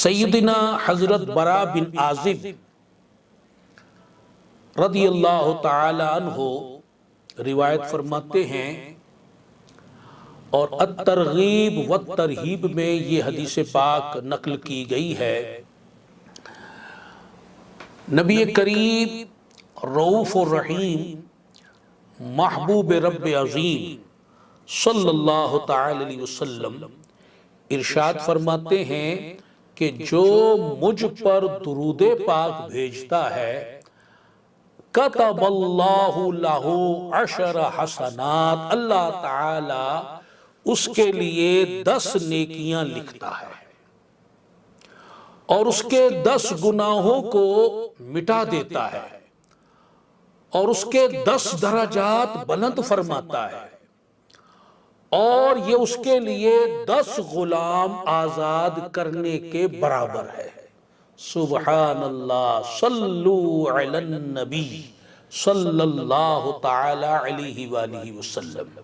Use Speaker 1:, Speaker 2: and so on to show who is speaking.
Speaker 1: سیدنا حضرت برا بن عازب رضی اللہ تعالی عنہ روایت فرماتے ہیں، اور الترغیب والترہیب میں یہ حدیث پاک نقل کی گئی ہے، نبی کریم رؤوف الرحیم محبوب رب عظیم صلی اللہ تعالی علیہ وسلم ارشاد فرماتے ہیں کہ جو مجھ پر درود پاک بھیجتا ہے کتب اللہ لہ عشر حسنات، اللہ تعالی اس کے لیے 10 نیکیاں لکھتا ہے اور اس کے 10 گناہوں کو مٹا دیتا ہے اور اس کے 10 درجات بلند فرماتا ہے، اور یہ اس کے لیے 10 غلام آزاد کرنے کے برابر ہے۔ سبحان اللہ، صلو علی النبی صلی اللہ تعالی علیہ وآلہ وسلم۔